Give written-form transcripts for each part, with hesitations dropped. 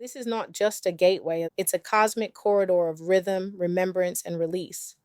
This is not just a gateway, it's a cosmic corridor of rhythm, remembrance, and release.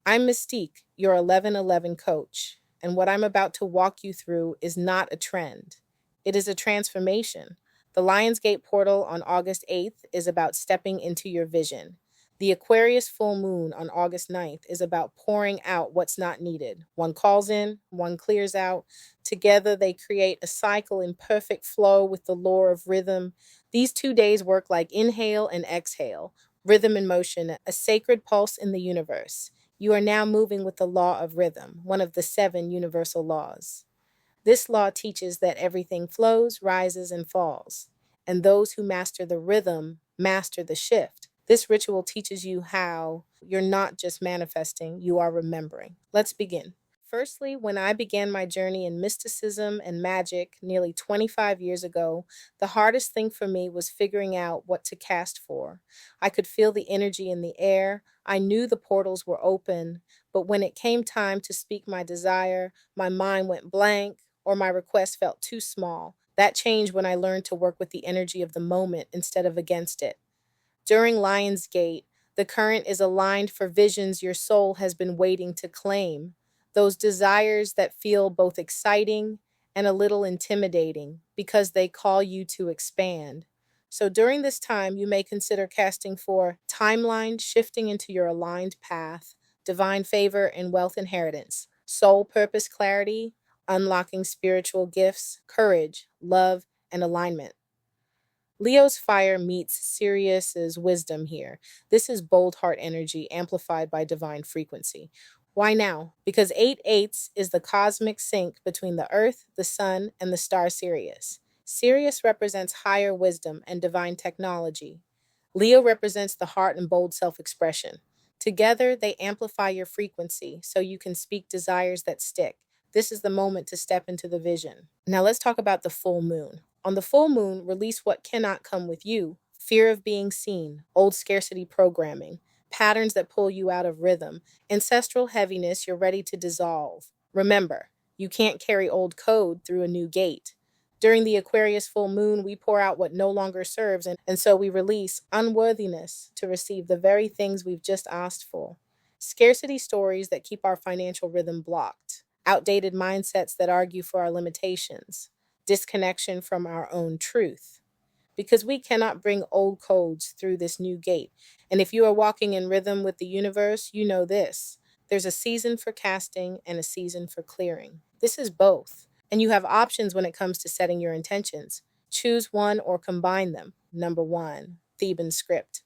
I'm Mystique, your 1111 coach, and what I'm about to walk you through is not a trend. It is a transformation. The Lionsgate Portal on August 8th is about stepping into your vision. The Aquarius Full Moon on August 9th is about pouring out what's not needed. One calls in, one clears out. Together, they create a cycle in perfect flow with the lore of rhythm. These 2 days work like inhale and exhale, rhythm and motion, a sacred pulse in the universe. You are now moving with the law of rhythm, one of the 7 universal laws. This law teaches that everything flows, rises, and falls, and those who master the rhythm master the shift. This ritual teaches you how you're not just manifesting, you are remembering. Let's begin. Firstly, when I began my journey in mysticism and magic nearly 25 years ago, the hardest thing for me was figuring out what to cast for. I could feel the energy in the air. I knew the portals were open, but when it came time to speak my desire, my mind went blank or my request felt too small. That changed when I learned to work with the energy of the moment instead of against it. During Lionsgate, the current is aligned for visions your soul has been waiting to claim, those desires that feel both exciting and a little intimidating because they call you to expand. So during this time, you may consider casting for timeline shifting into your aligned path, divine favor and wealth inheritance, soul purpose clarity, unlocking spiritual gifts, courage, love, and alignment. Leo's fire meets Sirius's wisdom here. This is bold heart energy amplified by divine frequency. Why now? Because 8/8 is the cosmic sync between the earth, the sun, and the star Sirius. Sirius represents higher wisdom and divine technology. Leo represents the heart and bold self-expression. Together, they amplify your frequency so you can speak desires that stick. This is the moment to step into the vision. Now let's talk about the full moon. On the full moon, release what cannot come with you: fear of being seen, old scarcity programming, patterns that pull you out of rhythm, ancestral heaviness you're ready to dissolve. Remember, you can't carry old code through a new gate. During the Aquarius full moon, we pour out what no longer serves, and so we release unworthiness to receive the very things we've just asked for. Scarcity stories that keep our financial rhythm blocked, outdated mindsets that argue for our limitations, disconnection from our own truth. Because we cannot bring old codes through this new gate. And if you are walking in rhythm with the universe, you know this. There's a season for casting and a season for clearing. This is both. And you have options when it comes to setting your intentions. Choose one or combine them. Number 1, Theban script.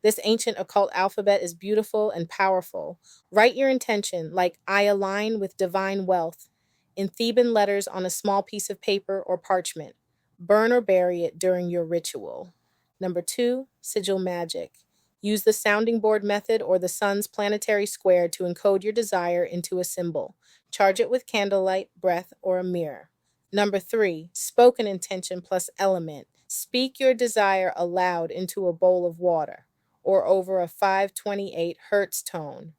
This ancient occult alphabet is beautiful and powerful. Write your intention like I align with divine wealth in Theban letters on a small piece of paper or parchment. Burn or bury it during your ritual. Number 2, sigil magic. Use the sounding board method or the sun's planetary square to encode your desire into a symbol. Charge it with candlelight, breath, or a mirror. Number 3, spoken intention plus element. Speak your desire aloud into a bowl of water or over a 528 hertz tone.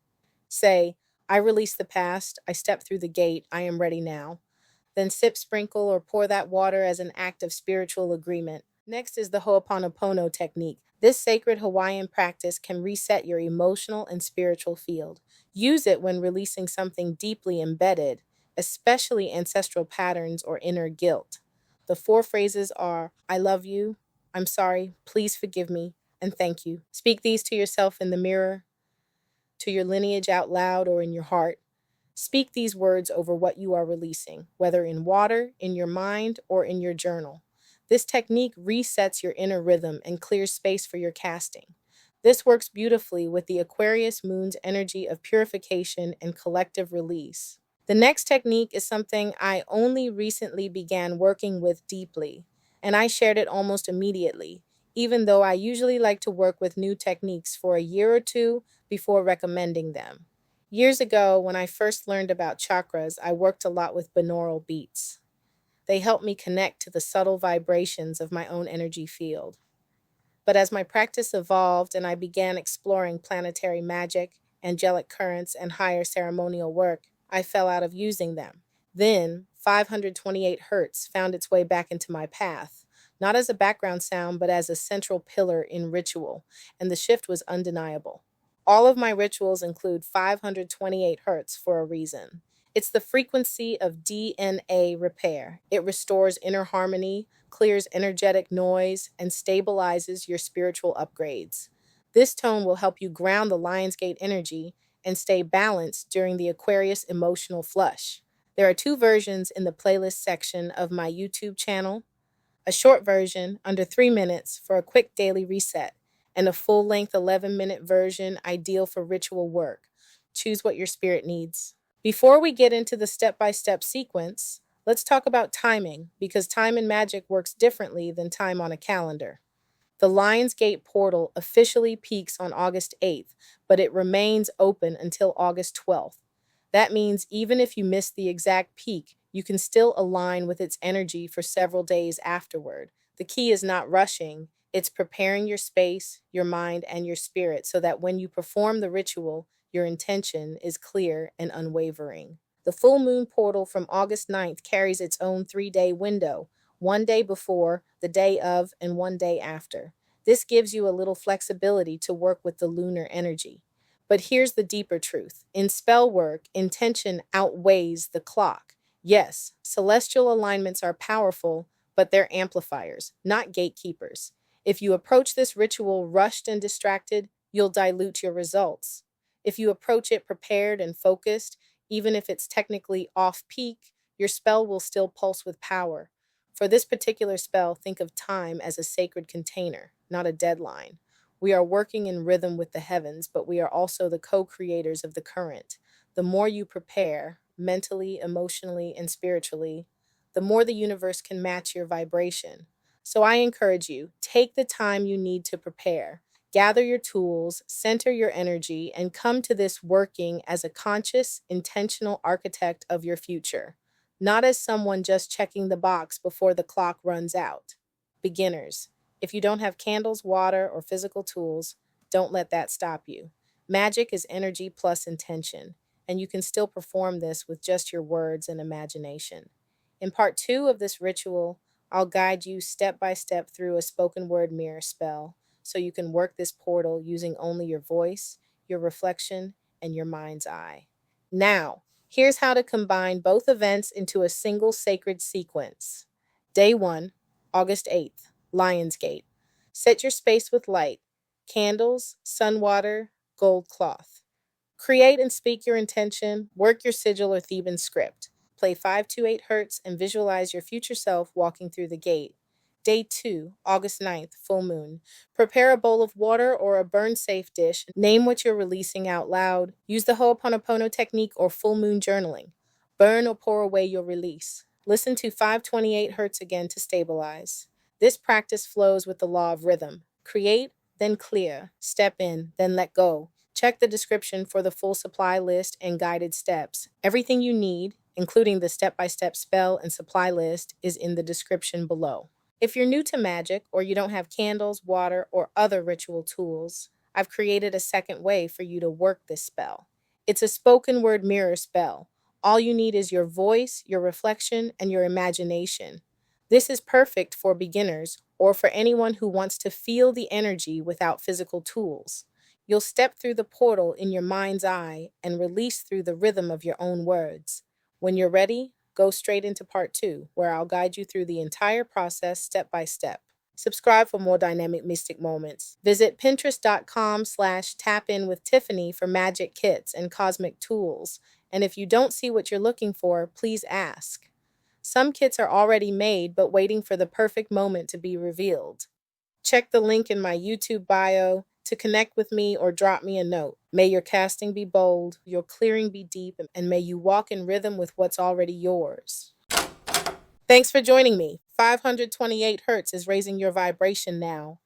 Say, I release the past, I step through the gate, I am ready now. Then sip, sprinkle, or pour that water as an act of spiritual agreement. Next is the Ho'oponopono technique. This sacred Hawaiian practice can reset your emotional and spiritual field. Use it when releasing something deeply embedded, especially ancestral patterns or inner guilt. The 4 phrases are, I love you, I'm sorry, please forgive me, and thank you. Speak these to yourself in the mirror, to your lineage out loud, or in your heart. Speak these words over what you are releasing, whether in water, in your mind, or in your journal. This technique resets your inner rhythm and clears space for your casting. This works beautifully with the Aquarius moon's energy of purification and collective release. The next technique is something I only recently began working with deeply, and I shared it almost immediately, even though I usually like to work with new techniques for a year or two before recommending them. Years ago, when I first learned about chakras, I worked a lot with binaural beats. They helped me connect to the subtle vibrations of my own energy field. But as my practice evolved and I began exploring planetary magic, angelic currents, and higher ceremonial work, I fell out of using them. Then, 528 hertz found its way back into my path. not as a background sound, but as a central pillar in ritual, and the shift was undeniable. All of my rituals include 528 hertz for a reason. It's the frequency of DNA repair. It restores inner harmony, clears energetic noise, and stabilizes your spiritual upgrades. This tone will help you ground the Lionsgate energy and stay balanced during the Aquarius emotional flush. There are two versions in the playlist section of my YouTube channel: a short version under 3 minutes for a quick daily reset, and a full length 11-minute version ideal for ritual work. Choose what your spirit needs. Before we get into the step by step sequence, let's talk about timing, because time in magic works differently than time on a calendar. The Lionsgate Portal officially peaks on August 8th, but it remains open until August 12th. That means even if you miss the exact peak, you can still align with its energy for several days afterward. The key is not rushing, it's preparing your space, your mind, and your spirit so that when you perform the ritual, your intention is clear and unwavering. The full moon portal from August 9th carries its own 3-day window: one day before, the day of, and one day after. This gives you a little flexibility to work with the lunar energy. But here's the deeper truth. In spell work, intention outweighs the clock. Yes, celestial alignments are powerful, but they're amplifiers, not gatekeepers. If you approach this ritual rushed and distracted, you'll dilute your results. If you approach it prepared and focused, even if it's technically off peak, your spell will still pulse with power. For this particular spell, think of time as a sacred container, not a deadline. We are working in rhythm with the heavens, but we are also the co-creators of the current. The more you prepare, mentally, emotionally, and spiritually, the more the universe can match your vibration. So I encourage you, take the time you need to prepare. Gather your tools, center your energy, and come to this working as a conscious, intentional architect of your future, not as someone just checking the box before the clock runs out. Beginners, if you don't have candles, water, or physical tools, don't let that stop you. Magic is energy plus intention, and you can still perform this with just your words and imagination. In part 2 of this ritual, I'll guide you step by step through a spoken word mirror spell so you can work this portal using only your voice, your reflection, and your mind's eye. Now, here's how to combine both events into a single sacred sequence. Day 1, August 8th, Lionsgate. Set your space with light: candles, sun water, gold cloth. Create and speak your intention, work your sigil or Theban script. Play 528 hertz and visualize your future self walking through the gate. Day 2, August 9th, full moon. Prepare a bowl of water or a burn-safe dish. Name what you're releasing out loud. Use the Ho'oponopono technique or full moon journaling. Burn or pour away your release. Listen to 528 hertz again to stabilize. This practice flows with the law of rhythm. Create, then clear. Step in, then let go. Check the description for the full supply list and guided steps. Everything you need, including the step-by-step spell and supply list, is in the description below. If you're new to magic or you don't have candles, water, or other ritual tools, I've created a second way for you to work this spell. It's a spoken word mirror spell. All you need is your voice, your reflection, and your imagination. This is perfect for beginners or for anyone who wants to feel the energy without physical tools. You'll step through the portal in your mind's eye and release through the rhythm of your own words. When you're ready, go straight into part 2, where I'll guide you through the entire process step by step. Subscribe for more dynamic mystic moments. Visit pinterest.com/tapinwithtiffany for magic kits and cosmic tools. And if you don't see what you're looking for, please ask. Some kits are already made, but waiting for the perfect moment to be revealed. Check the link in my YouTube bio to connect with me or drop me a note. May your casting be bold, your clearing be deep, and may you walk in rhythm with what's already yours. Thanks for joining me. 528 hertz is raising your vibration now.